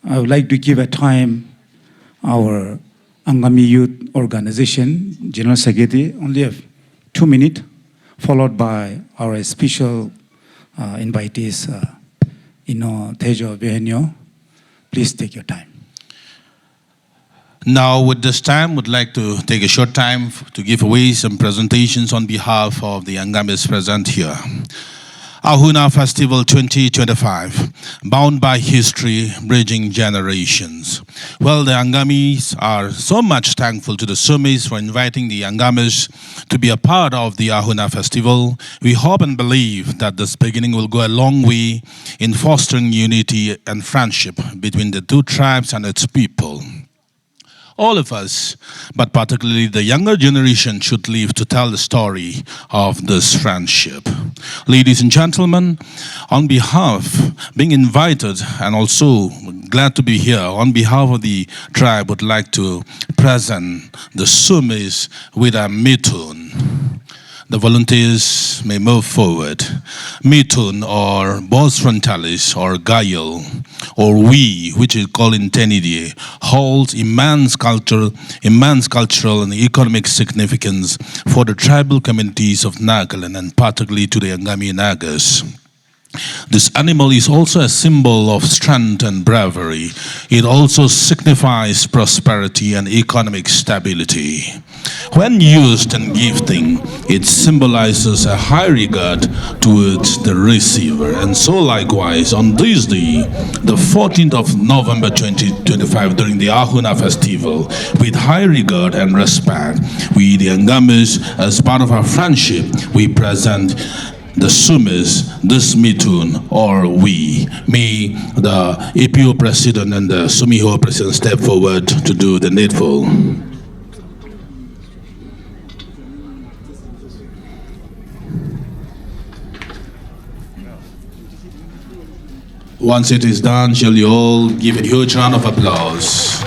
I would like to give a time our Angami Youth Organization, General Secretary, only have 2 minutes, followed by our special invitees, Ino Thejao Vihienuo. Please take your time. Now, with this time, would like to take a short time to give away some presentations on behalf of the Angamis present here. Ahuna Festival 2025, bound by history, bridging generations. Well, the Angamis are so much thankful to the Sumis for inviting the Angamis to be a part of the Ahuna Festival. We hope and believe that this beginning will go a long way in fostering unity and friendship between the two tribes and its people. All of us, but particularly the younger generation, should live to tell the story of this friendship. Ladies and gentlemen, on behalf, being invited and also glad to be here, on behalf of the tribe, would like to present the Sumis with a mitun. The volunteers may move forward. Mitun or Bos Frontalis or Gayel or we, which is called in Tenidie, holds immense cultural and economic significance for the tribal communities of Nagaland and particularly to the Angami Nagas. This animal is also a symbol of strength and bravery. It also signifies prosperity and economic stability. When used in gifting, it symbolizes a high regard towards the receiver. And so likewise, on this day, the 14th of November 2025, during the Ahuna Festival, with high regard and respect, we, the Angamis, as part of our friendship, we present the Sumis, this mitun, or we. May the APO president and the Sumiho president step forward to do the needful. Once it is done, shall you all give a huge round of applause.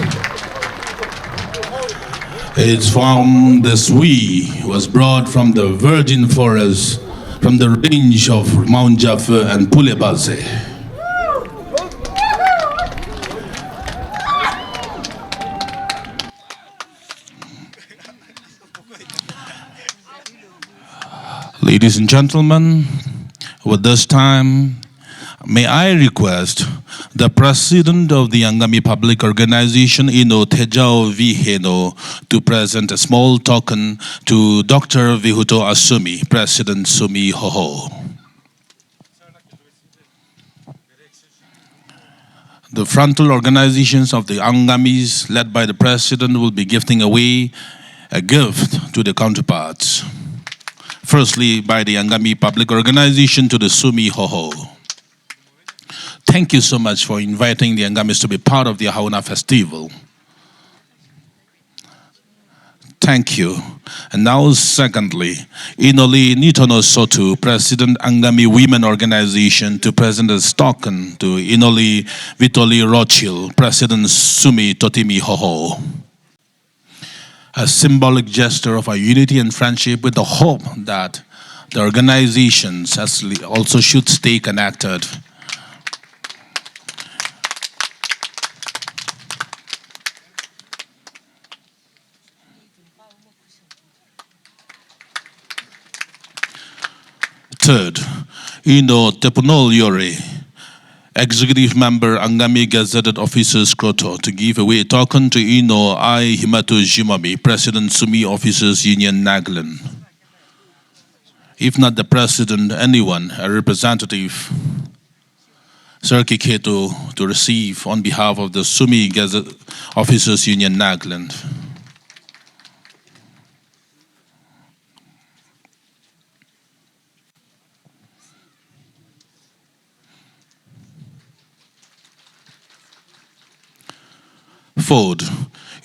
It's from this we was brought from the virgin forest, from the range of Mount Jaffa and Pulebase. Ladies and gentlemen, with this time, may I request the president of the Angami Public Organization, Ino Thejao Vihienuo, to present a small token to Dr. Vihuto Asumi, President Sumi Hoho. The frontal organizations of the Angamis, led by the president, will be gifting away a gift to the counterparts. Firstly, by the Angami Public Organization to the Sumi Hoho. Thank you so much for inviting the Angamis to be part of the Ahuna Festival. Thank you. And now secondly, Inoli Nitono Sotu, President Angami Women Organization, to present a token to Inoli Vitoli Rochil, President Sumi Totimi Hoho. A symbolic gesture of our unity and friendship with the hope that the organizations also should stay connected. Third, Ino Tepunol Yore, Executive Member Angami Gazetted Officers Kroto, to give away a token to Ino I Himatu Jimami, President Sumi Officers Union Nagaland. If not the president, anyone, a representative, Sir Kaito, to receive on behalf of the Sumi Gazette Officers Union Nagaland. Fourth,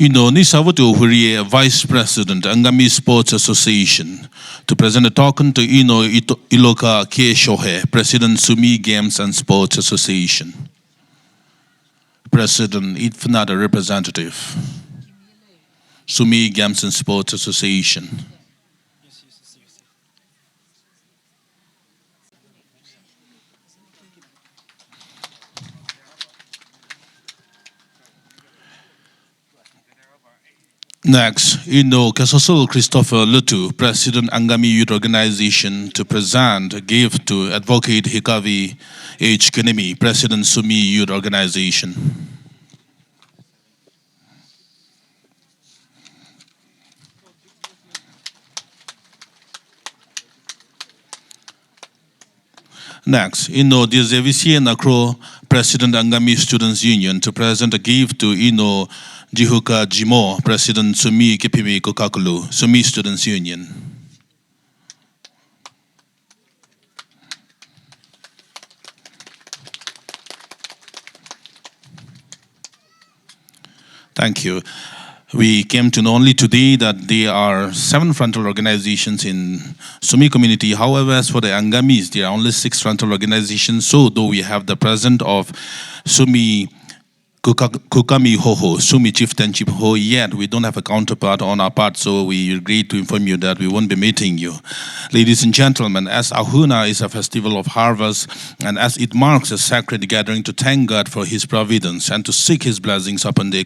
Ino Nisawatu Hurie, Vice President, Angami Sports Association, to present a token to Ino Iloka K. Shohe, President Sumi Games and Sports Association. President, if not a representative, Sumi Games and Sports Association. Next, Ino Thejao Christopher Lutu, President Angami Youth Organization, to present a gift to Advocate Hikavi H. Kanemi, President Sumi Youth Organization. Next, Ino Thejao Vihienuo, President Angami Students Union, to present a gift to Ino Jihuka Jimo, President Sumi Kipimi Kokakulu, Sumi Students Union. Thank you. We came to know only today that there are 7 frontal organizations in Sumi community. However, as for the Angamis, there are only 6 frontal organizations. So, though we have the presence of Sumi Kukami Hoho, Sumi Chieftainship Ho, yet we don't have a counterpart on our part, so we agree to inform you that we won't be meeting you. Ladies and gentlemen, as Ahuna is a festival of harvest, and as it marks a sacred gathering to thank God for His providence and to seek His blessings upon the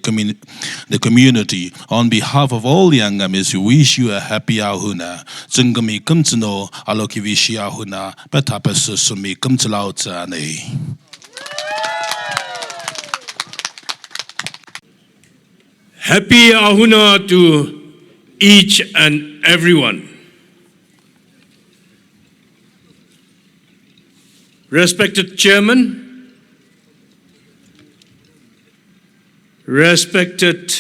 community, on behalf of all the Angamis, we wish you a happy Ahuna. Zungami kumtino aloki wishi Ahuna, betapesu sumi kumtlautane. Happy Ahuna to each and everyone. Respected Chairman, respected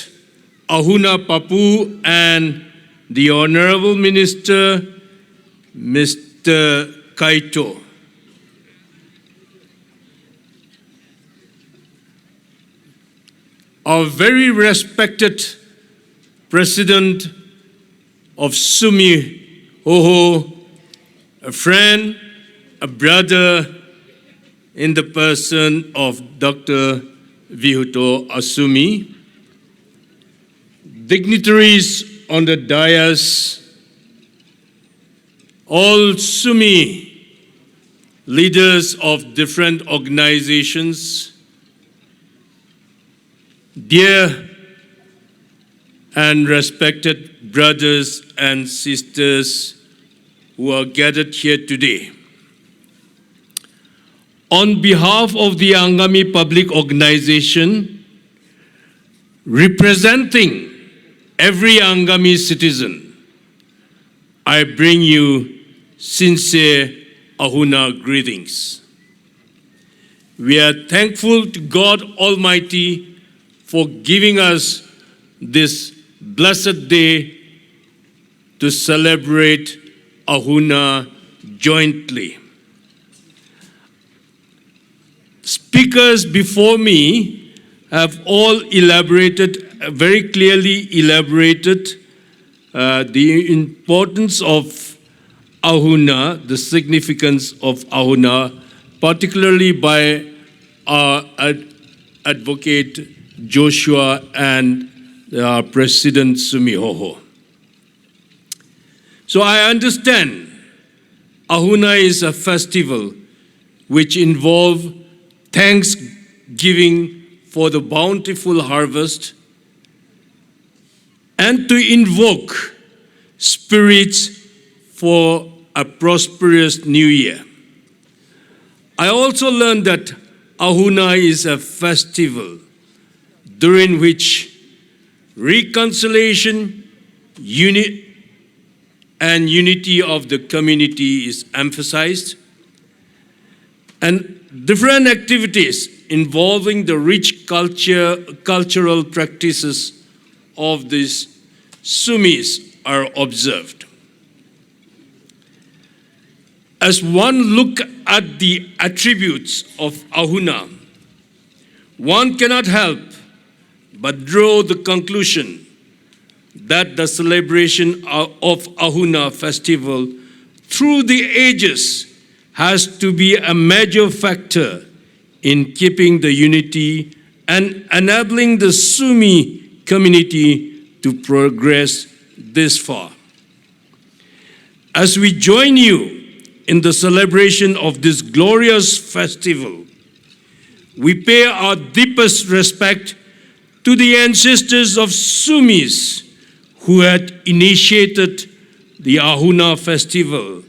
Ahuna Papu and the Honorable Minister, Mr. Kaito. Our very respected President of Sumi Hoho, a friend, a brother in the person of Dr. Vihuto Asumi, dignitaries on the dais, all Sumi leaders of different organizations, dear and respected brothers and sisters who are gathered here today. On behalf of the Angami Public Organization, representing every Angami citizen, I bring you sincere Ahuna greetings. We are thankful to God Almighty for giving us this blessed day to celebrate Ahuna jointly. Speakers before me have all very clearly elaborated the importance of Ahuna, the significance of Ahuna, particularly by our advocate Joshua and President Sumi Hoho. So I understand Ahuna is a festival which involves thanksgiving for the bountiful harvest and to invoke spirits for a prosperous new year. I also learned that Ahuna is a festival during which reconciliation, unity of the community is emphasized, and different activities involving the rich cultural practices of these Sumis are observed. As one look at the attributes of Ahuna, one cannot help but draw the conclusion that the celebration of Ahuna festival through the ages has to be a major factor in keeping the unity and enabling the Sumi community to progress this far. As we join you in the celebration of this glorious festival, we pay our deepest respect to the ancestors of Sumis who had initiated the Ahuna festival,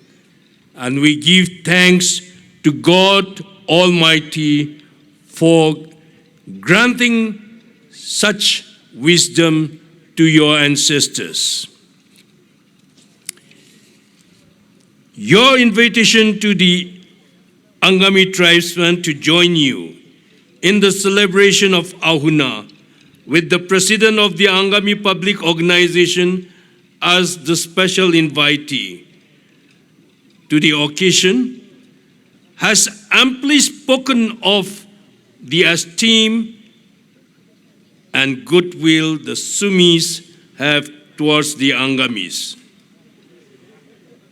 and we give thanks to God Almighty for granting such wisdom to your ancestors. Your invitation to the Angami tribesmen to join you in the celebration of Ahuna with the president of the Angami Public Organization as the special invitee to the occasion has amply spoken of the esteem and goodwill the Sumis have towards the Angamis.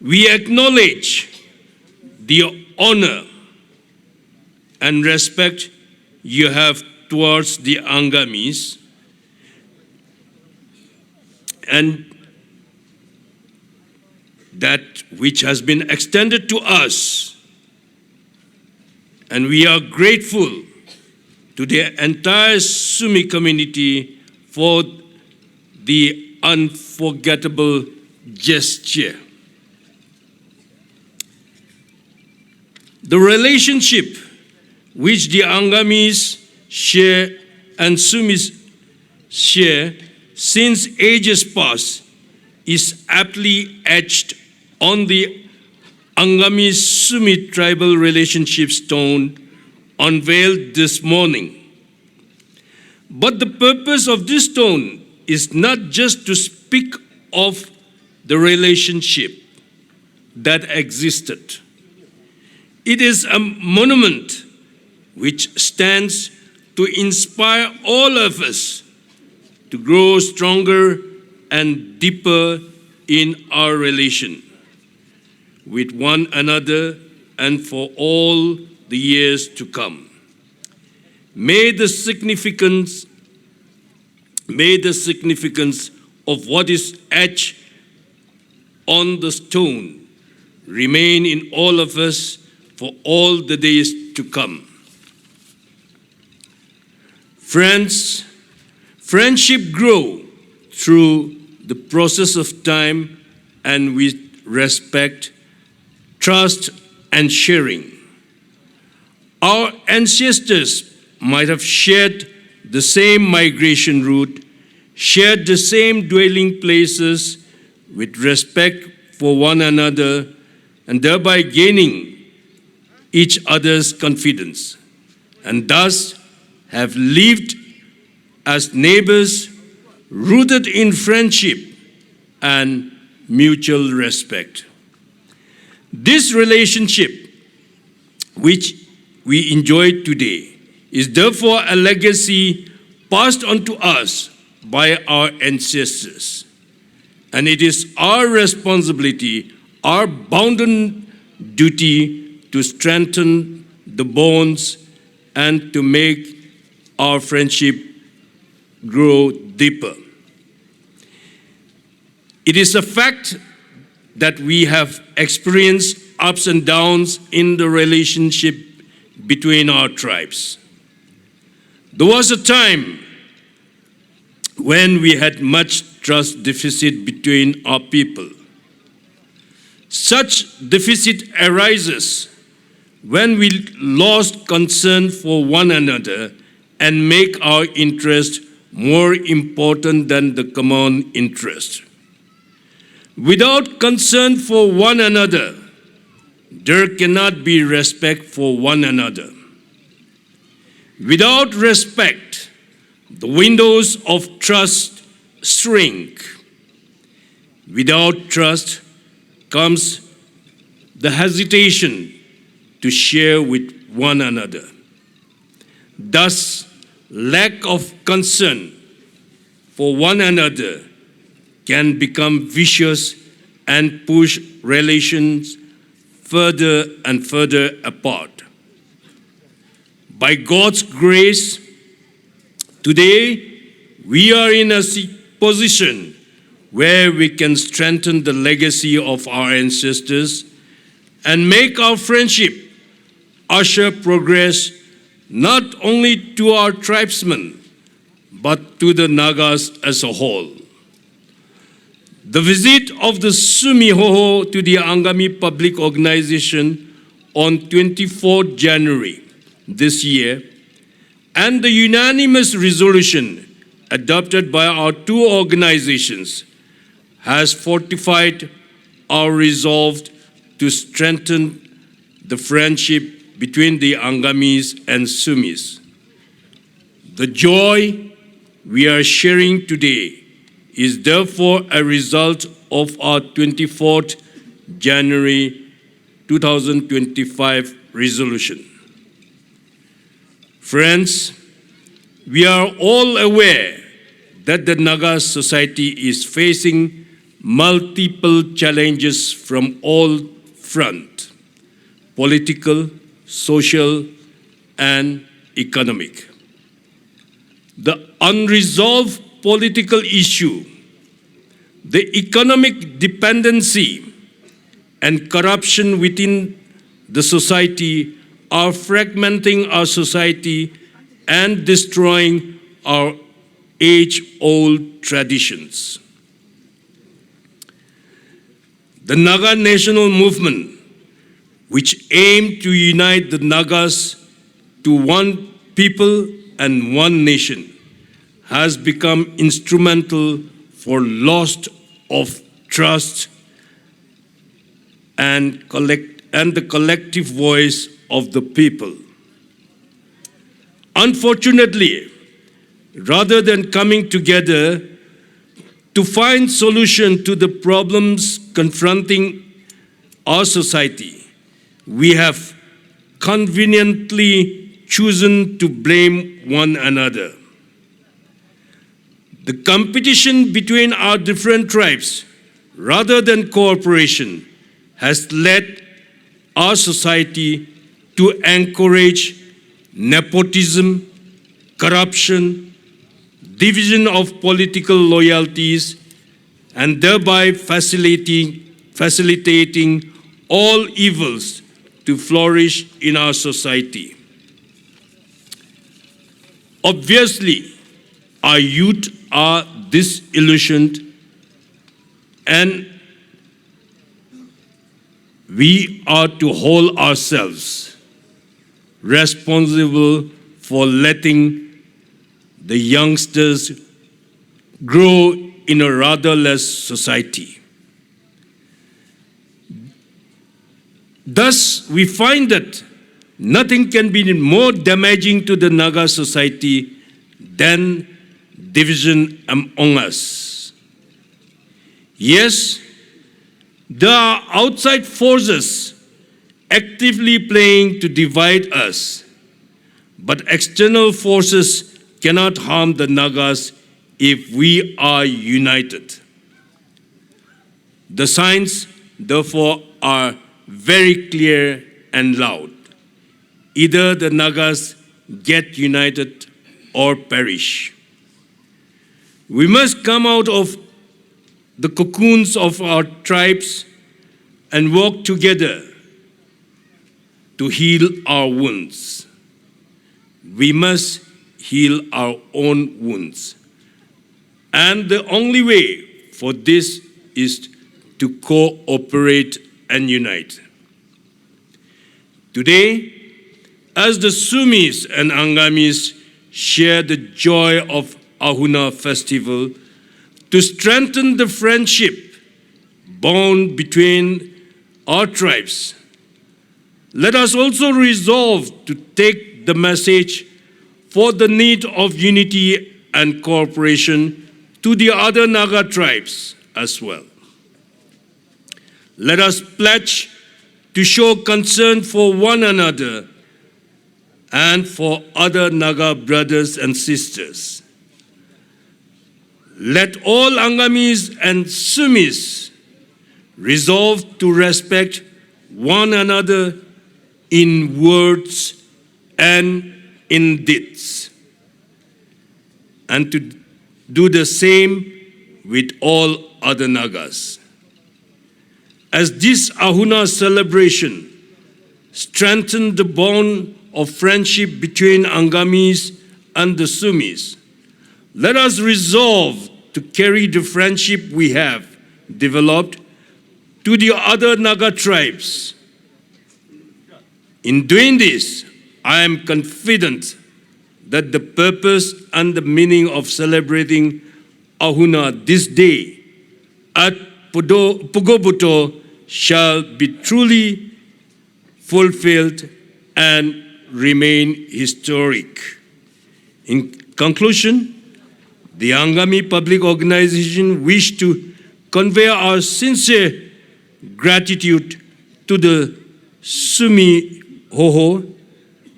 We acknowledge the honor and respect you have towards the Angamis, and that which has been extended to us. And we are grateful to the entire Sumi community for the unforgettable gesture. The relationship which the Angamis share and Sumis share since ages past is aptly etched on the Angami-Sumi tribal relationship stone unveiled this morning. But the purpose of this stone is not just to speak of the relationship that existed. It is a monument which stands to inspire all of us to grow stronger and deeper in our relation with one another and for all the years to come. May the significance of what is etched on the stone remain in all of us for all the days to come. Friends, friendship grow through the process of time and with respect, trust, and sharing. Our ancestors might have shared the same migration route, shared the same dwelling places with respect for one another, and thereby gaining each other's confidence, and thus have lived as neighbors rooted in friendship and mutual respect. This relationship, which we enjoy today, is therefore a legacy passed on to us by our ancestors. And it is our responsibility, our bounden duty to strengthen the bonds and to make our friendship grow deeper. It is a fact that we have experienced ups and downs in the relationship between our tribes. There was a time when we had much trust deficit between our people. Such deficit arises when we lost concern for one another and make our interest more important than the common interest. Without concern for one another, there cannot be respect for one another. Without respect, the windows of trust shrink. Without trust comes the hesitation to share with one another. Thus, lack of concern for one another can become vicious and push relations further and further apart. By God's grace, today we are in a position where we can strengthen the legacy of our ancestors and make our friendship usher progress not only to our tribesmen, but to the Nagas as a whole. The visit of the Sumihoho to the Angami Public Organization on 24th January this year and the unanimous resolution adopted by our two organizations has fortified our resolve to strengthen the friendship between the Angamis and Sumis. The joy we are sharing today is therefore a result of our 24th January 2025 resolution. Friends, we are all aware that the Naga society is facing multiple challenges from all fronts: political, social, and economic. The unresolved political issue, the economic dependency, and corruption within the society are fragmenting our society and destroying our age-old traditions. The Naga National Movement, which aimed to unite the Nagas to one people and one nation, has become instrumental for loss of trust and the collective voice of the people. Unfortunately, rather than coming together to find solution to the problems confronting our society, we have conveniently chosen to blame one another. The competition between our different tribes, rather than cooperation, has led our society to encourage nepotism, corruption, division of political loyalties, and thereby facilitating all evils to flourish in our society. Obviously, our youth are disillusioned, and we are to hold ourselves responsible for letting the youngsters grow in a rudderless society. Thus, we find that nothing can be more damaging to the Naga society than division among us. Yes, there are outside forces actively playing to divide us, but external forces cannot harm the Nagas if we are united. The signs, therefore, are very clear and loud. Either the Nagas get united or perish. We must come out of the cocoons of our tribes and work together to heal our wounds. We must heal our own wounds. And the only way for this is to cooperate and unite. Today, as the Sumis and Angamis share the joy of Ahuna festival, to strengthen the friendship bond between our tribes, let us also resolve to take the message for the need of unity and cooperation to the other Naga tribes as well. Let us pledge to show concern for one another and for other Naga brothers and sisters. Let all Angamis and Sumis resolve to respect one another in words and in deeds, and to do the same with all other Nagas. As this Ahuna celebration strengthens the bond of friendship between Angamis and the Sumis, let us resolve to carry the friendship we have developed to the other Naga tribes. In doing this, I am confident that the purpose and the meaning of celebrating Ahuna this day at Pugobuto shall be truly fulfilled and remain historic. In conclusion, the Angami Public Organization wish to convey our sincere gratitude to the Sumi Hoho,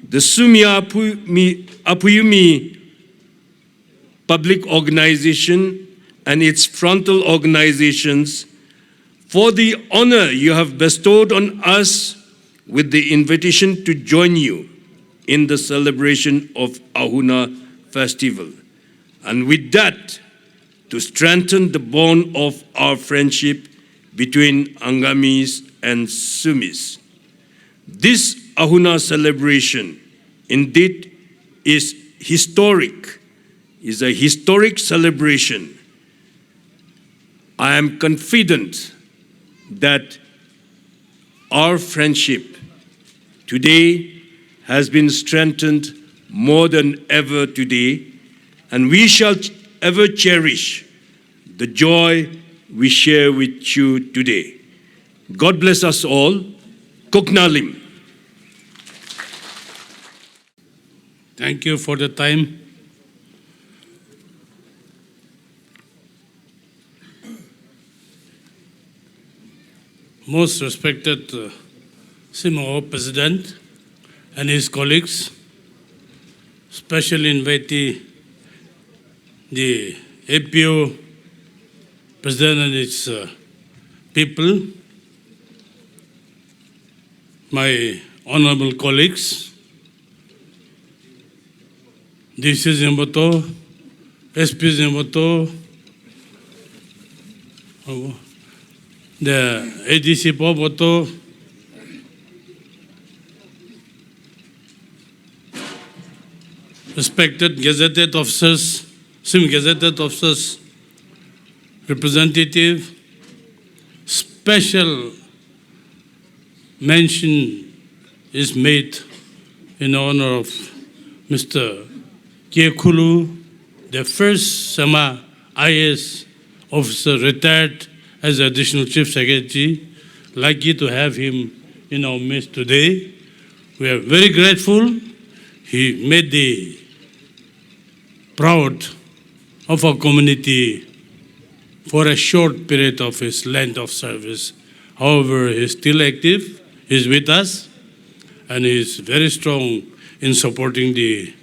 the Sumi Apuyumi Public Organization and its frontal organizations for the honor you have bestowed on us with the invitation to join you in the celebration of Ahuna Festival. And with that, to strengthen the bond of our friendship between Angamis and Sumis. This Ahuna celebration indeed is historic, is a historic celebration. I am confident that our friendship today has been strengthened more than ever today, and we shall ever cherish the joy we share with you today. God bless us all. Koknalim. Thank you for the time. Most respected Simo President and his colleagues, special invitee, the APO President and its people, my honorable colleagues, DC Zimboto, SP Zimboto, the ADC Poboto, respected gazetted officers, gazetted officers, representative, special mention is made in honor of Mr. Kiekulu, the first Sama IS officer retired as Additional Chief Secretary. Lucky to have him in our midst today. We are very grateful. He made the proud of our community for a short period of his length of service. However, he is still active, he is with us, and he is very strong in supporting the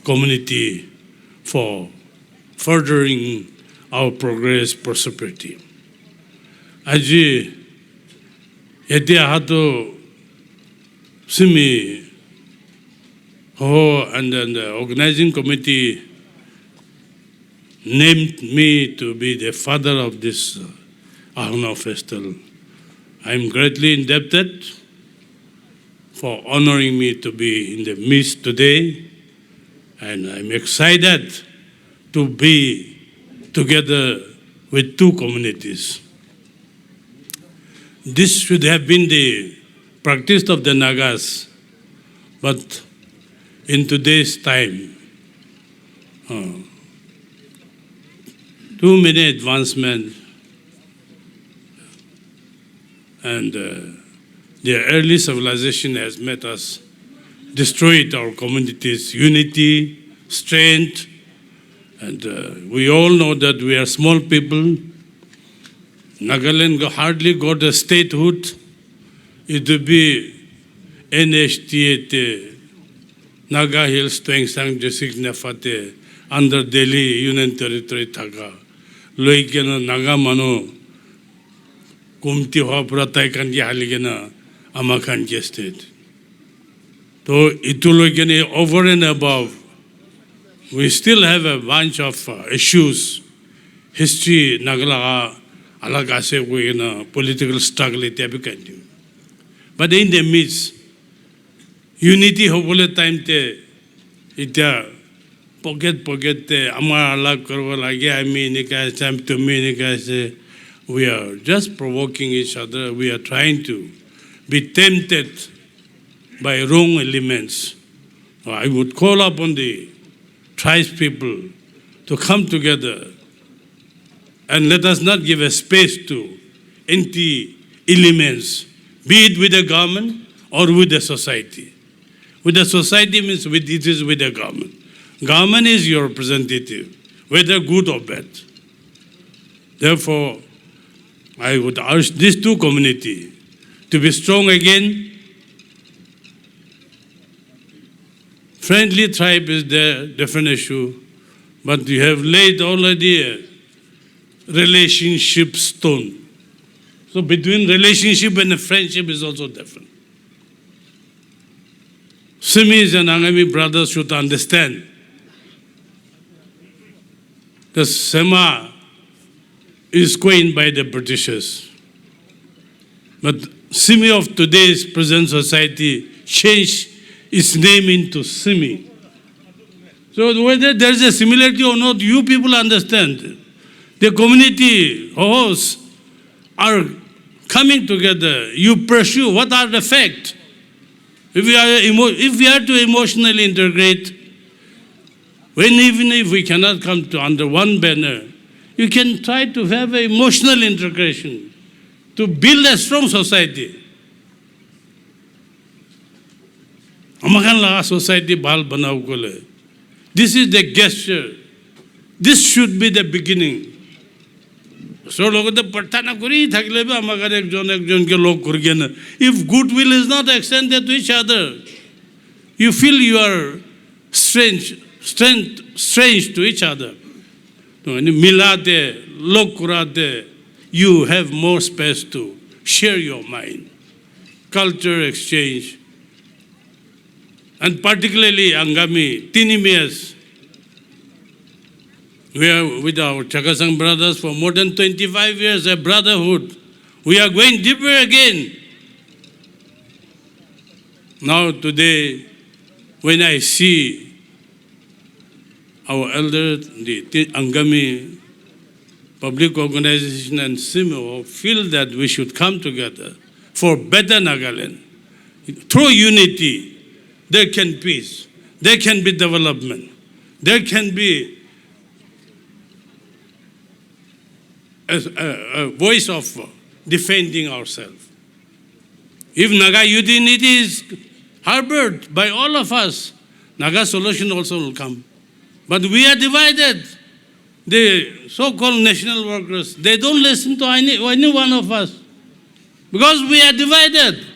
community for furthering our progress, prosperity. Aji, yeti ahato Simi Ho and then the organizing committee named me to be the father of this Ahuna festival. I am greatly indebted for honoring me to be in the midst today, and I'm excited to be together with two communities. This should have been the practice of the Nagas, but in today's time, too many advancements and the early civilization has made us destroyed our community's unity, strength, and we all know that we are small people. Nagaland hardly got a statehood. It would be NHT, Naga Hills, Tuengsang District Nefate, under Delhi Union Territory Taka. Loikena Naga Mano, Kumti Hopra Taikan Yahaligena, Amakan State. So Itulogene over and above, we still have a bunch of issues. History, Nagala, Alagase, we in a political struggle, but in the midst, unity, hopefully, time te, ita pocket te, amar alag karwa lagi, I mean, time to me, we are just provoking each other. We are trying to be tempted by wrong elements. I would call upon the tribes people to come together and let us not give a space to anti-elements, be it with the government or with the society. With the society means it is with the government. Government is your representative, whether good or bad. Therefore, I would urge these two communities to be strong again. Friendly tribe is their different issue, but you have laid already a relationship stone. So between relationship and friendship is also different. Simis and Angami brothers should understand the Sema is coined by the Britishers. But Simi of today's present society changed its name into Simi. So whether there is a similarity or not, you people understand. The community hosts are coming together. You pursue what are the facts. If we are to emotionally integrate, even if we cannot come to under one banner, you can try to have an emotional integration to build a strong society. Amakan laga society bal banao kole. This is the gesture. This should be the beginning. So logo the partana kuri thakle ba amakan ekjon ke log kurgen. If goodwill is not extended to each other, you feel you are strange to each other. Milate, log kurate, you have more space to share your mind, culture exchange, and particularly Angami, Tinimias. We are with our Chakasang brothers for more than 25 years, a brotherhood. We are going deeper again. Now today, when I see our elders, the Angami Public Organization and SIMO feel that we should come together for better Nagaland. Through unity, there can be peace, there can be development, there can be a voice of defending ourselves. If Naga unity is harbored by all of us, Naga solution also will come. But we are divided. The so-called national workers, they don't listen to any one of us because we are divided.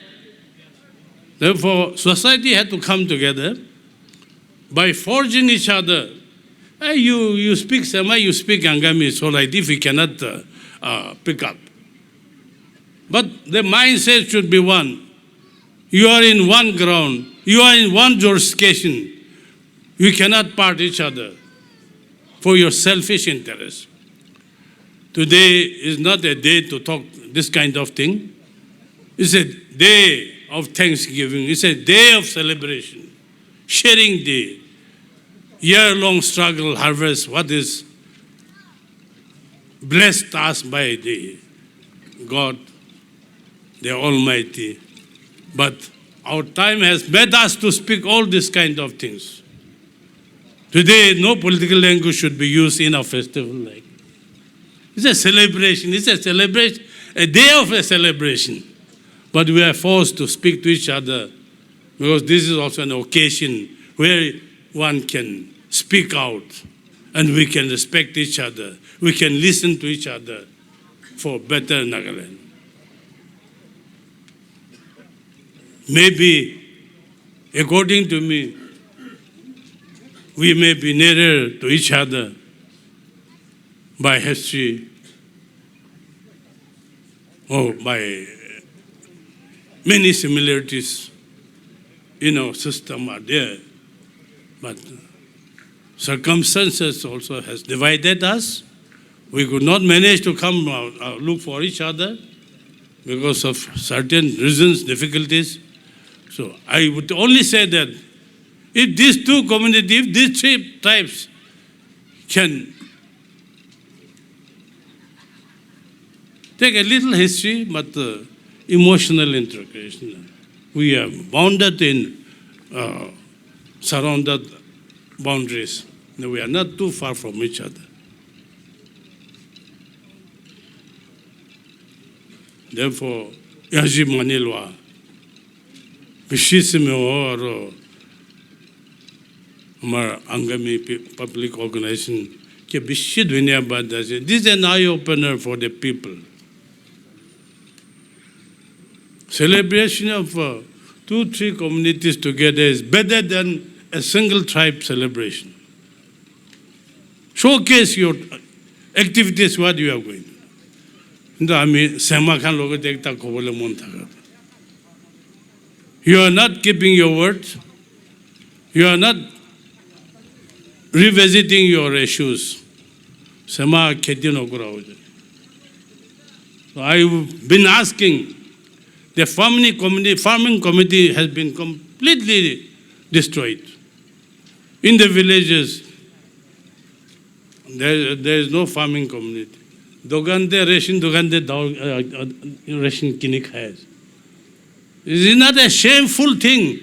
Therefore, society had to come together by forging each other. Hey, you speak Sema, you speak Angami, so like if we cannot pick up. But the mindset should be one. You are in one ground. You are in one jurisdiction. You cannot part each other for your selfish interest. Today is not a day to talk this kind of thing. It's a day of thanksgiving. It's a day of celebration, sharing the year-long struggle, harvest, what is blessed us by the God, the Almighty. But our time has made us to speak all these kind of things. Today, no political language should be used in a festival like. It's a celebration. It's a celebration, a day of a celebration. But we are forced to speak to each other because this is also an occasion where one can speak out and we can respect each other. We can listen to each other for better Nagaland. Maybe, according to me, we may be nearer to each other by history or by many similarities in our system are there. But circumstances also has divided us. We could not manage to come look for each other because of certain reasons, difficulties. So I would only say that if these two communities, if these three tribes can take a little history, but emotional integration. We are bounded in surrounded boundaries. We are not too far from each other. Therefore, yaji manilwa, vishisime or our Angami public organization, this is an eye-opener for the people. Celebration of 2-3 communities together is better than a single tribe celebration. Showcase your activities, what you are going to do. You are not keeping your word. You are not revisiting your issues. So I've been asking, the farming committee has been completely destroyed. In the villages, there is no farming community. Dogante ration ration kinik has. Is it not a shameful thing?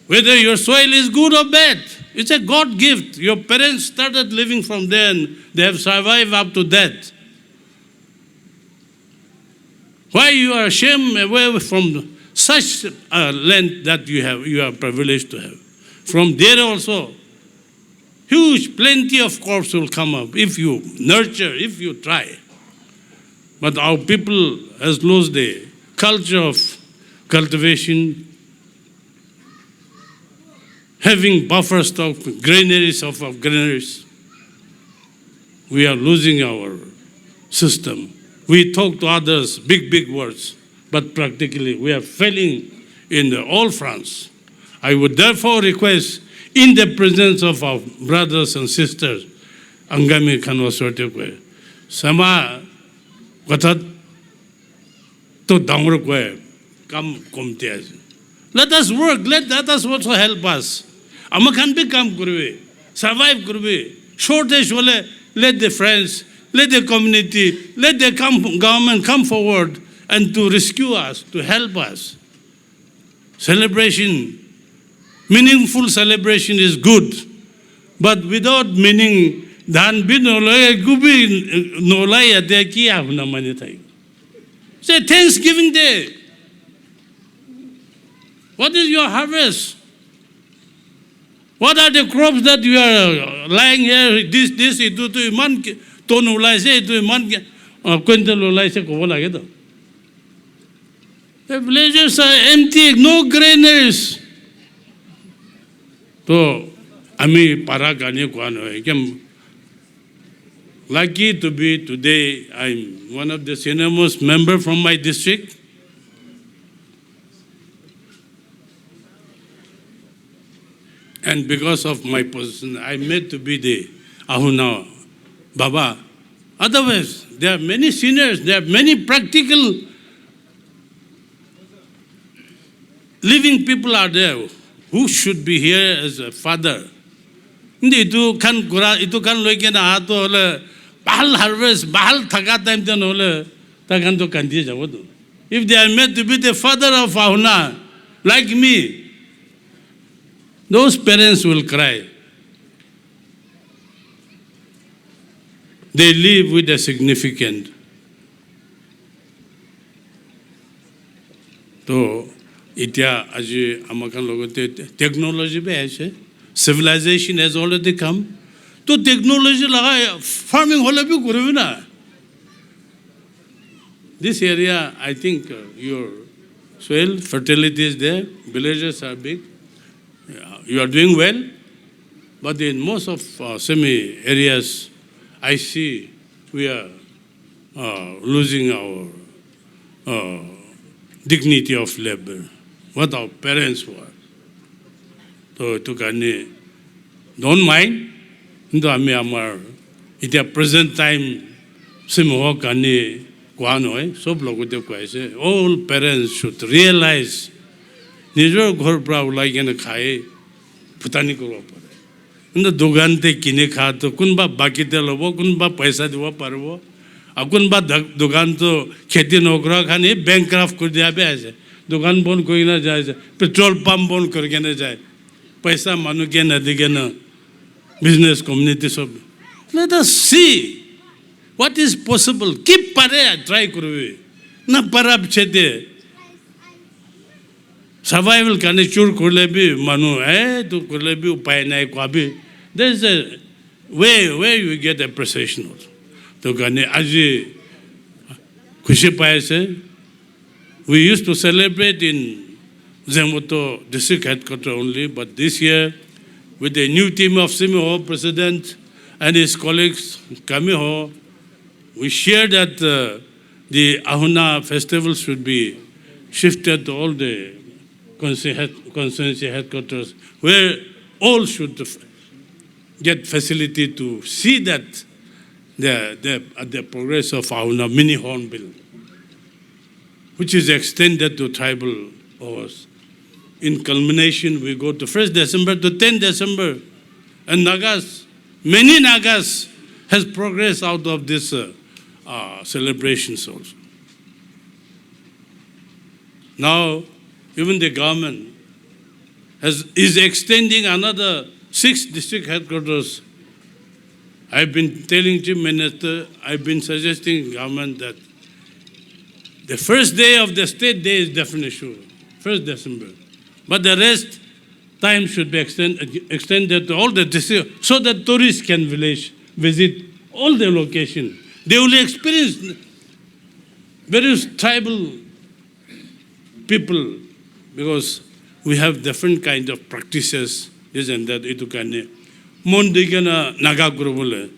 Whether your soil is good or bad, it's a God gift. Your parents started living from there and they have survived up to that. Why you are ashamed away from such a land that you are privileged to have? From there also, huge plenty of crops will come up if you nurture, if you try. But our people has lost the culture of cultivation, having buffer stock, granaries of granaries. We are losing our system. We talk to others, big words, but practically we are failing in all fronts. I would therefore request, in the presence of our brothers and sisters, Angami Kanwasotekwe, Sama Katat to Damrukwe, come Komtiaz. Let us work, let us also help us. Amakan become Kurwe, survive Kurwe, shortage let the friends, let the community, let the government come forward and to rescue us, to help us. Celebration, meaningful celebration is good, but without meaning, dan bin olay gubi nolay ade ki ahuna mani thai. Say Thanksgiving Day. What is your harvest? What are the crops that you are lying here? This itu tu iman ton ulai se itu iman quintal ulai se ko lage to. The villages are empty, no granaries. So, ami para kani ko ano hai. Lucky to be today, I'm one of the senior most member from my district. And because of my position, I made to be the Ahuna Baba. Otherwise, there are many seniors, there are many practical living people are there who should be here as a father. Itu kan loike na ato ole bahal harvest, bahal thaga time ten ole takan to kanti jabo. If they are made to be the father of Ahuna, like me, those parents will cry. They live with a significant. So, itya aji amakan logote technology be aise, civilization has already come. To technology laga farming hola bhi kurve na. This area, I think your soil fertility is there. Villages are big. You are doing well, but in most of semi areas, I see we are losing our dignity of labor, what our parents were. So, don't mind. At the present time, all parents should realize Nijor Ghor Pra Ulai Gana Khai Putani Kuro Pare. কিন্তু দোকানতে কিনে খা তো কোনোবা বাকীতে ল'ব কোনোবা পইচা দিব পাৰিব আৰু কোনোবা দোকানটো খেতি নকৰা খানি বেংক্ৰাফ্ট কৰি দিয়া বেয়া আছে দোকান বন্ধ কৰি কিনে যায় পেট্ৰল পাম্প বন্ধ কৰি কেনে যায় পইচা মানুহকে নেদি কেনে বিজনেছ কমিউনিটি সব let us see what is possible কি পাৰে ট্ৰাই কৰিবি না পাৰা পিছতে survival কাৰণে চুৰ কৰিলে বি মানুহ তো কৰিলে বি উপায় নাই কোৱাবি there is a way where you get appreciation also তো কাৰণে আজি খুশি পাইছে we used to celebrate in Zemoto district headquarters only but this year with the new team of Simiho president and his colleagues coming home we share that the Ahuna festival should be shifted to all the constituency headquarters where all should get facility to see that the progress of Ahuna mini hornbill, which is extended to tribal hours. In culmination, we go to 1st December to 10th December, and Nagas, many Nagas has progressed out of this celebrations also. Now, even the government is extending another 6 district headquarters. I've been telling Chief Minister, I've been suggesting government that the first day of the state day is definitely sure, 1st December. But the rest time should be extended to all the districts so that tourists can visit all the locations. They will experience various tribal people because we have different kind of practices, this and that. Itu kane mondigana naga kurubule.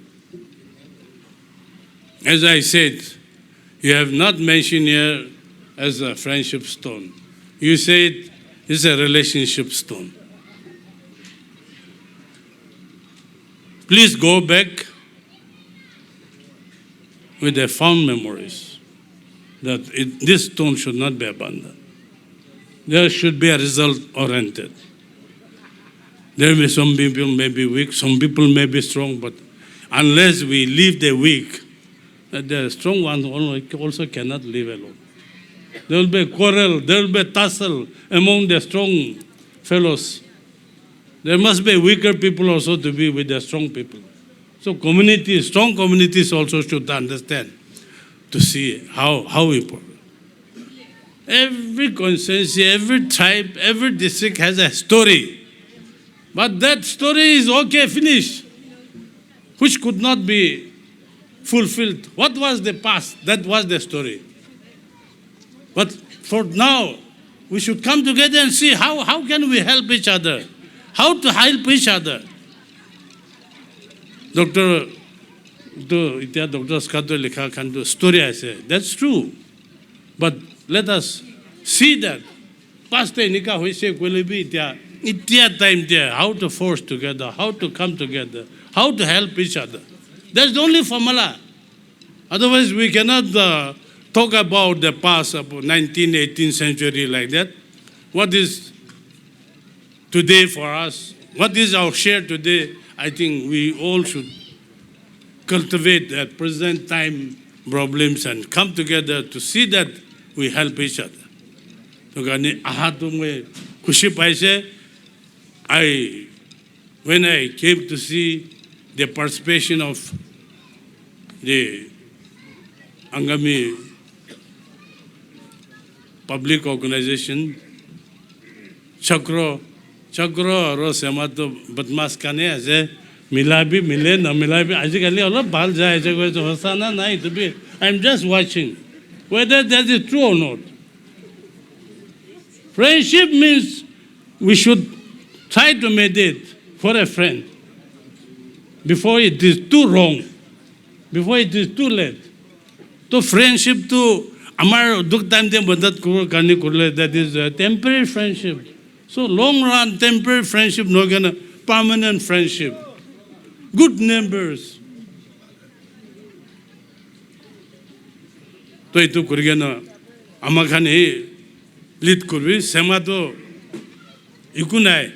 As I said, you have not mentioned here as a friendship stone. You said it's a relationship stone. Please go back with the fond memories that this stone should not be abandoned. There should be a result oriented. There may be some people may be weak, some people may be strong, but unless we leave the weak, the strong ones also cannot live alone. There will be a quarrel, there will be a tussle among the strong fellows. There must be weaker people also to be with the strong people. So communities, strong communities also should understand to see how important. Every constituency, every tribe, every district has a story. But that story is okay, finished, which could not be fulfilled. What was the past? That was the story. But for now, we should come together and see how can we help each other? How to help each other? Dr. Kaito likha khandu story I say. That's true. But let us see that. Past nika hoise kolebi itia time there. How to force together, how to come together, how to help each other. That's the only formula. Otherwise, we cannot talk about the past, about 19th, 18th century like that. What is today for us? What is our share today? I think we all should cultivate that present time problems and come together to see that we help each other. When I came to see the participation of the Angami public organization, Chakro ro semato badmas kane ase milabi mile na milabi ajikali all bhal jai je hosana nai to be. I'm just watching whether that is true or not. Friendship means we should try to mediate for a friend before it is too wrong, before it is too late. So friendship to amar duk time de madat karne kurle, that is a temporary friendship. So long run temporary friendship no gonna permanent friendship. Good neighbors. To itu kurgena amakhane lead kurbi sema to ikunai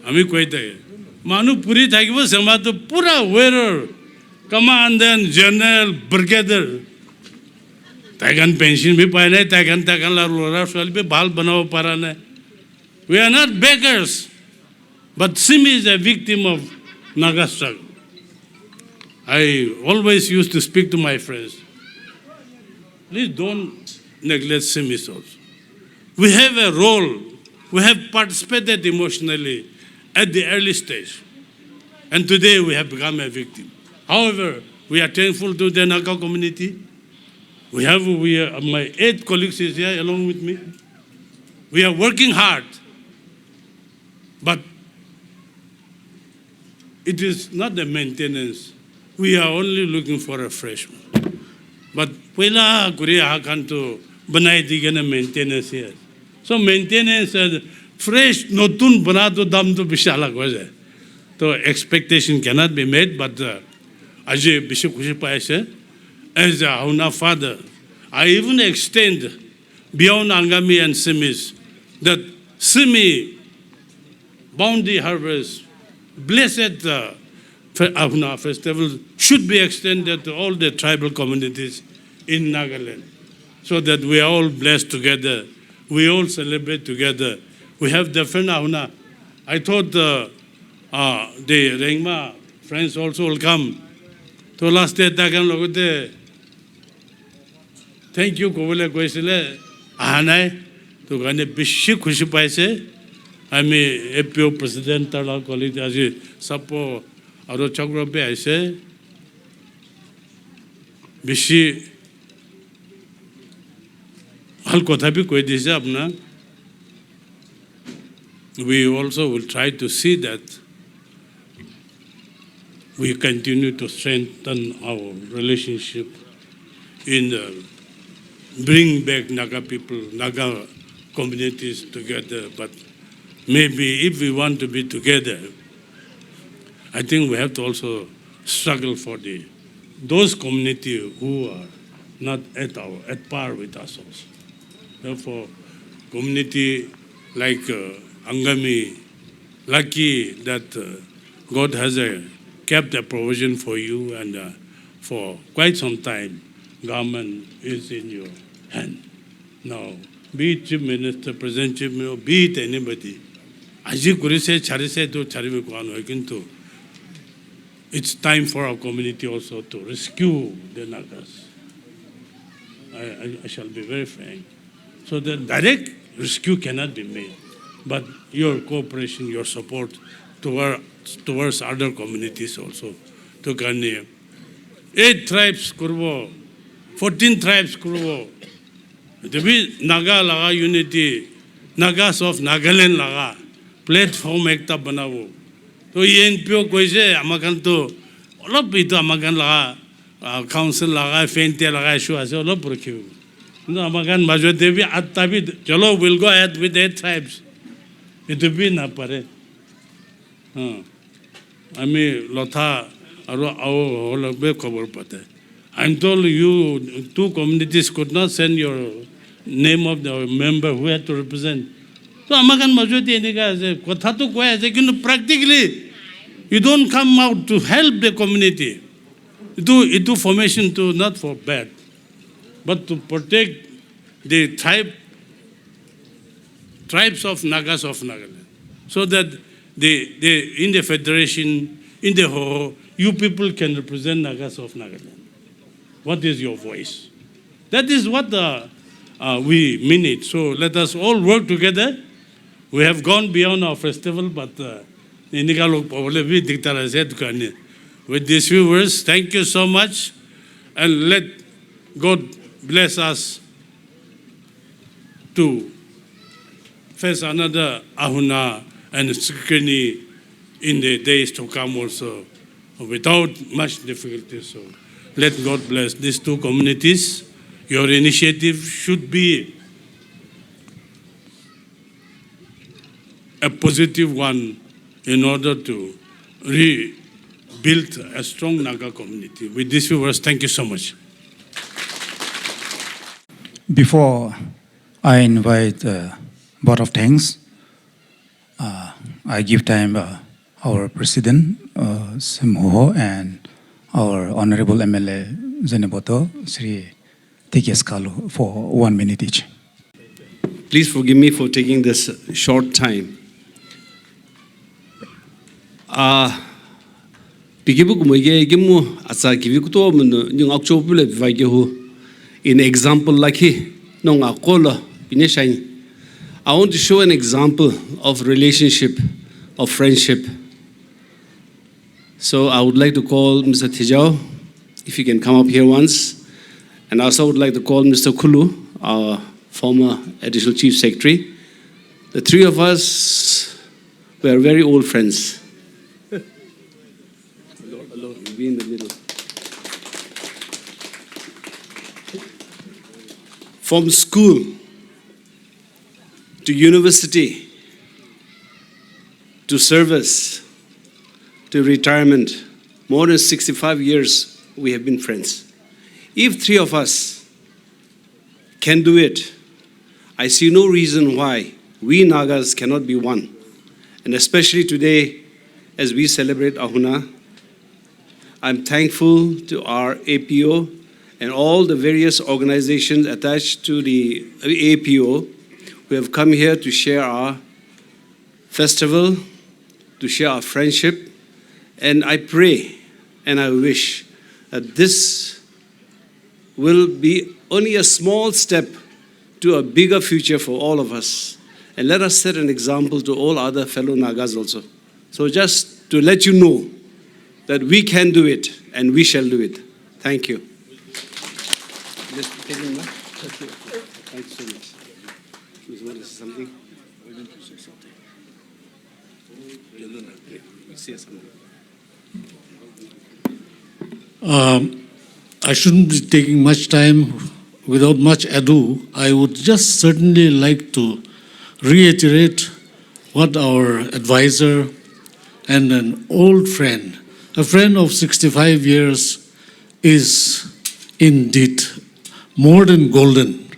ami koite Manu Puri Thakibo Samatu Pura wearer, commandant, general, brigadier. Tagan pension be paine, tagan la rura, shall be bal banao parane. We are not beggars, but Simi is a victim of Naga struggle. I always used to speak to my friends. Please don't neglect Simis also. We have a role. We have participated emotionally at the early stage. And today we have become a victim. However, we are thankful to the Naga community. My 8 colleagues is here along with me. We are working hard. But it is not the maintenance. We are only looking for a fresh one. But pwela Korea hakanto banai digana maintenance here. So maintenance fresh notun banado dam to bishala goje. So expectation cannot be made, but aje bishu kushi paise as a Ahuna father, I even extend beyond Angami and Simis that Simi bounty harvest, blessed Ahuna festival should be extended to all the tribal communities in Nagaland, so that we are all blessed together. We all celebrate together. We have different Ahuna. I thought the Rengma friends also will come. So last day, thank you, Kovale Kwesile. Ahana, to Gane Bishi Kushipaise. I'm a APO president, Tala College, as a Sapo Aro Chakrabe, I say. Bishi Alkotabi Kwedise Abna. We also will try to see that we continue to strengthen our relationship in bring back Naga people, Naga communities together. But maybe if we want to be together, I think we have to also struggle for those communities who are not at par with us also. Therefore, community like Angami, lucky that God has kept a provision for you, and for quite some time, government is in your hand. Now, be it Chief Minister, President Chief Minister, be it anybody, it's time for our community also to rescue the Nagas. I shall be very frank. So the direct rescue cannot be made, but your cooperation, your support towards other communities also. To Kanye, 8 tribes kurvo, 14 tribes kurvo. To be Naga laga unity, Nagas of Nagaland laga platform ekta banavo. To APO koise amakan to all of it amakan laga council laga fente laga issue ase all of burkhiu. No amakan majority bhi atta bhi chalo will go ahead with 8 tribes. It will be na pare. I mean lotha aro ao be khabar pata. I'm told you 2 communities could not send your name of the member who had to represent. So amakan majority indica ase kotha to koya ase kintu practically you don't come out to help the community. Itu formation to not for bad, but to protect the tribes of Nagas of Nagaland, so that in the federation, in the whole, you people can represent Nagas of Nagaland. What is your voice? That is what we mean it. So let us all work together. We have gone beyond our festival, but with these few words, thank you so much, and let God bless us to face another Ahuna and Sikini in the days to come also, without much difficulty. So let God bless these 2 communities. Your initiative should be a positive one in order to rebuild a strong Naga community. With these few words, thank you so much. Before I invite a vote of thanks, I give time our President, Simho, and our Honorable MLA Zeneboto, Sri Tikes Kalu, for 1 minute each. Please forgive me for taking this short time. Pigibu kumage gimu asa kiviku to mun yung akchopule vigehu in example like he no ngakola pineshain. I want to show an example of relationship, of friendship. So I would like to call Mr. Thejao, if you can come up here once. And I also would like to call Mr. Kulu, our former Additional Chief Secretary. The three of us were very old friends. Hello, be in the middle. From school to university, to service, to retirement, more than 65 years we have been friends. If three of us can do it, I see no reason why we Nagas cannot be one. And especially today, as we celebrate Ahuna, I'm thankful to our APO and all the various organizations attached to the APO who have come here to share our festival, to share our friendship. And I pray and I wish that this will be only a small step to a bigger future for all of us. And let us set an example to all other fellow Nagas also. So just to let you know that we can do it and we shall do it. Thank you. Thanks so much. Ms. Want to say something? Why don't you say something? Say something. I shouldn't be taking much time. Without much ado, I would just certainly like to reiterate what our advisor and an old friend, a friend of 65 years, is indeed more than golden.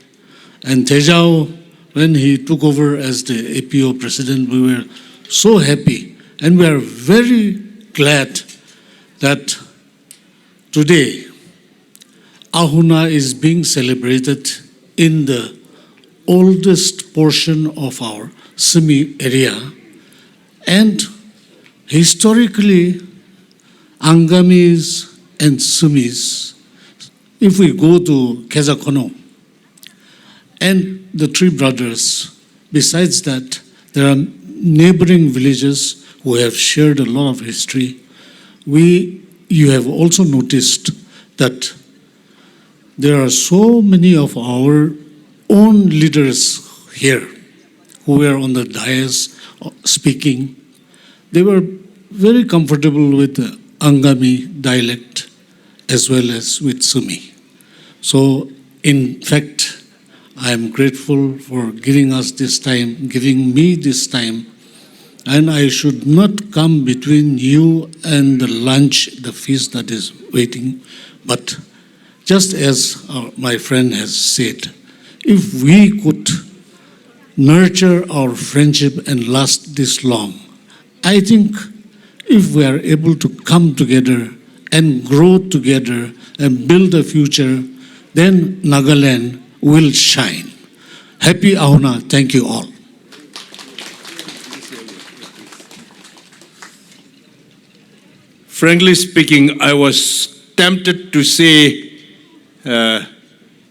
And Thejao, when he took over as the APO president, we were so happy and we are very glad that today Ahuna is being celebrated in the oldest portion of our Sumi area. And historically, Angamis and Sumis, if we go to Kezakono, and the three brothers, besides that, there are neighboring villages who have shared a lot of history. You have also noticed that there are so many of our own leaders here who were on the dais speaking. They were very comfortable with the Angami dialect as well as with Sumi. So, in fact, I am grateful for giving us this time, giving me this time, and I should not come between you and the lunch, the feast that is waiting, but just as my friend has said, if we could nurture our friendship and last this long, I think if we are able to come together and grow together and build a future, then Nagaland will shine. Happy Ahuna. Thank you all. Frankly speaking, I was tempted to say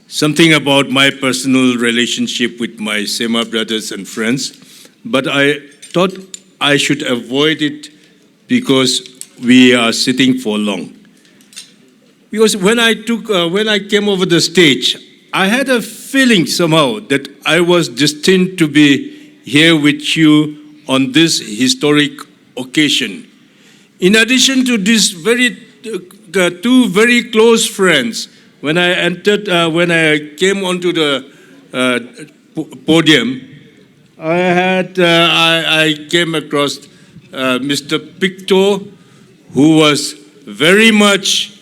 something about my personal relationship with my Sema brothers and friends, but I thought I should avoid it because we are sitting for long. Because when I came over the stage, I had a feeling somehow that I was destined to be here with you on this historic occasion. In addition to these two very close friends, when I came onto the podium, I came across Mr. Picto, who was very much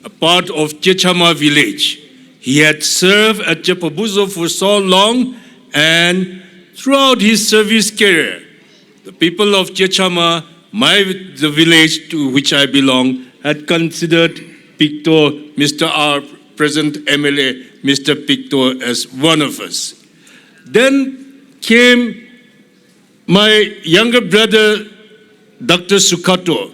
a part of Chechama village. He had served at Chepabuzo for so long, and throughout his service career, the people of Chechama the village to which I belong had considered Picto, Mr. R, present MLA, Mr. Picto, as one of us. Then came my younger brother, Dr. Sukato.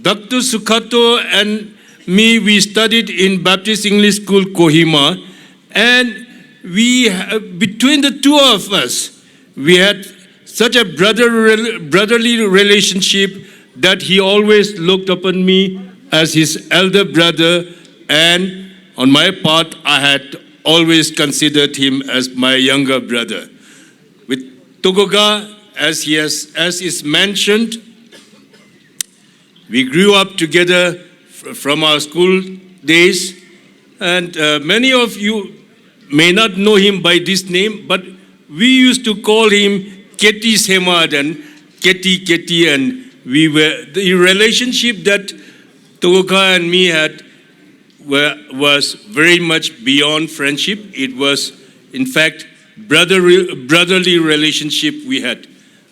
Dr. Sukato and me, we studied in Baptist English School, Kohima, and between the two of us, we had such a brotherly relationship that he always looked upon me as his elder brother, and on my part, I had always considered him as my younger brother. With Togoga, as is mentioned, we grew up together from our school days, and many of you may not know him by this name, but we used to call him Keti Semad and Keti, and the relationship that Togoga and me had was very much beyond friendship. It was, in fact, brotherly relationship we had.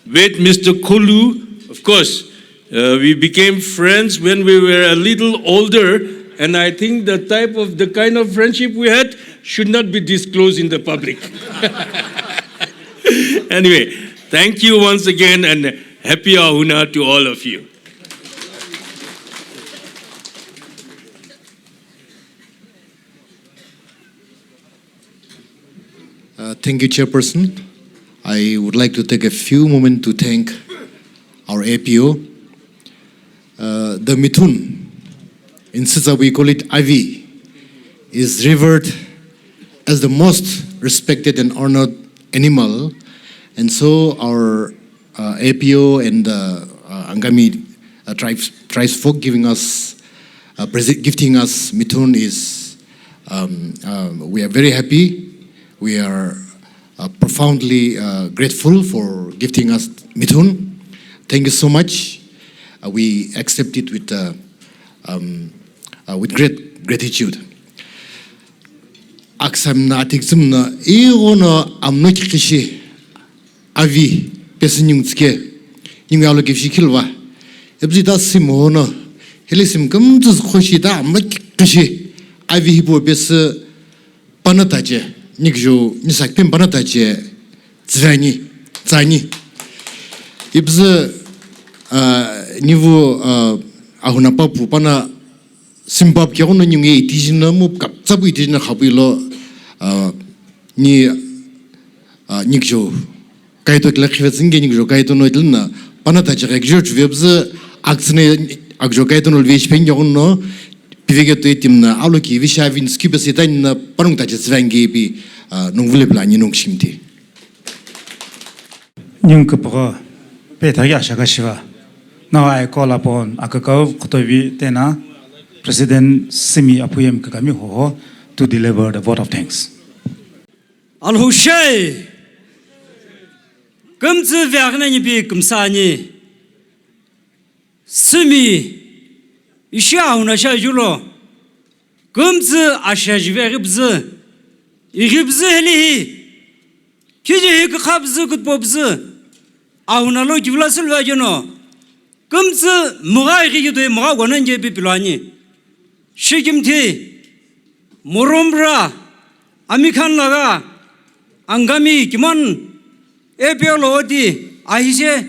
With Mr. Kolu, of course, we became friends when we were a little older, and I think the kind of friendship we had should not be disclosed in the public. Anyway, thank you once again, and happy Ahuna to all of you. Thank you, Chairperson. I would like to take a few moments to thank our APO. The Mithun, in Sisa we call it Ivy, is revered as the most respected and honored animal, and so our APO and Angami tribes folk gifting us Mithun is, we are very happy. We are profoundly grateful for gifting us Mithun. Thank you so much. We accept it with great gratitude. Aksamna atikzumna iona amnoki kishi avi pesenyungske yingalo kifshi kilwa ebzida simona helisim kamzus khoshida amnoki kishi avi hibo bes panataje nikjo nisak pim panataje zani ibz niveau ahuna papu pana simbab kya ono nyunge itijina mu kapsabu itijina khabilo ni nikjo kaito klakhivetsinge nikjo kaito no dilna panata chega gjort webze aksne agjo kaito no veshpen yono pivege to itimna aloki vishavinski besetan parungta chesvange bi nungvule plani nungshimti Nyungkapro Petaya Shakashiva. Now I call upon Akakov Kotovi Tena, President Simi Apuyem Kakami Ho, to deliver the vote of thanks. Al Hushay Gumzu Vagnani Bi Kumsani Simi Ishauna Shajulo Gumzu Ashajveribz Iribz Heli Kiji Kabzu Kutbobz Ahunalo Julasul Vagino Gumzu Mugari de Mugawananje Bipilani Shigimti Murumbra Amikan Laga Angami Kimon APO Lodi Aise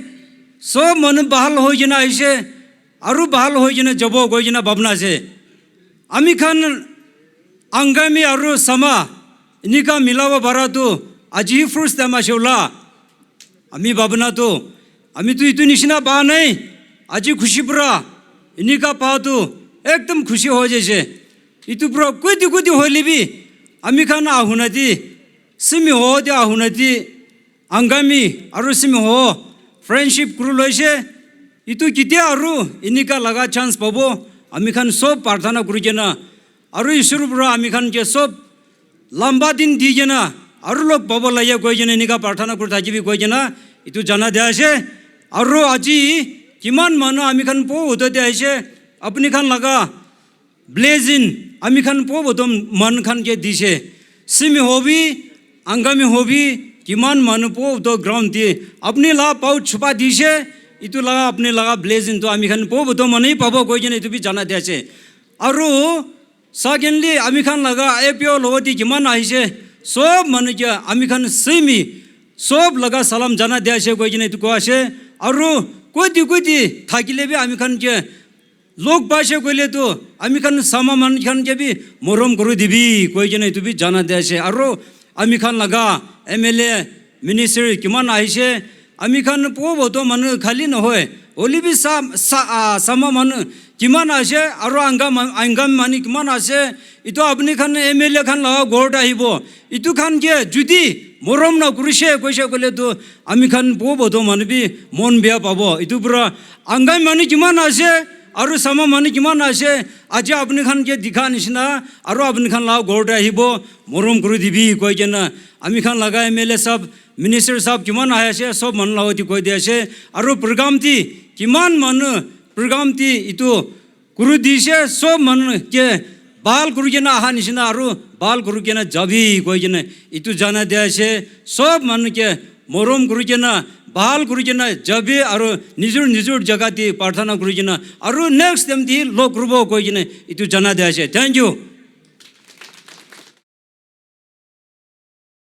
So Mon Bahal Hojina Aise Aru Bahal Hojina Jabo Gojina Babnase Amikan Angami Aru Sama Nika Milawa Baratu Aji Fruits Damashola Ami Babnato Amitu Tunishina Banai Aji Kushibra Inika Patu Ekdam Kushi Hojeje Itupro Kudi Holibi Amikana Ahunati Simi Ho de Ahunati Angami Arusimi Ho Friendship Kuruloshe Itu Kiti Aru Inika Laga Chance Bobo Amikan Sob Partana Kurujena Aru Isurubra Amikan Jesop Lambadin Dijena Arulok Babalaya Gojana Nika Partana Kurtajibi Gojana Itu Jana Deashe Aru Aji Kiman Mana Amikan Po Uda Deashe Apnikan Laga Blazin Amikan Po Bodom Mankan Ke Dishe Simi Hobi Angami Hobi Kiman Manupo the ground di Apni La Pau Chupa Dishe itu laga apne laga blazing to ami khan po boto mani pabo koi jene itu bi jana dia che aru secondly ami khan laga APO lowati kiman aise sob manu kya ami khan semi sob laga salam jana dia che koi jene itu ko ase aru kodi thakile bi ami khan ke lok bashe koile to ami khan sama man khan ke bi morom guru dibi koi jene itu bi jana dia che aru ami khan laga MLA minister kiman aise ami khan po boto manu khali no hoy olibi sama manu kiman ase aru angam mani kiman ase itu apni khan MLA khan la gorda hibo itu khan ke judi morom na kurishe koise kole to ami khan po boto manu bi mon bia pabo itu pura angam mani kiman ase aru sama mani kiman ase aja apni khan ke dikha nishna aru apni khan la gorda hibo morom kuru dibi koi jena ami khan laga MLA sab minister sab kiman ase sob man lawati koi dia ase aru program ti kiman man program ti itu kuru dise sob man ke bal kuru jena aha nishna aru bal kuru jena jabi koi jena itu jana dia ase sob man ke morom kuru jena bal kuru jena jabi aru nijur jagati parthana kuru jena aru next them di lok rubo koi jena itu jana dia ase thank you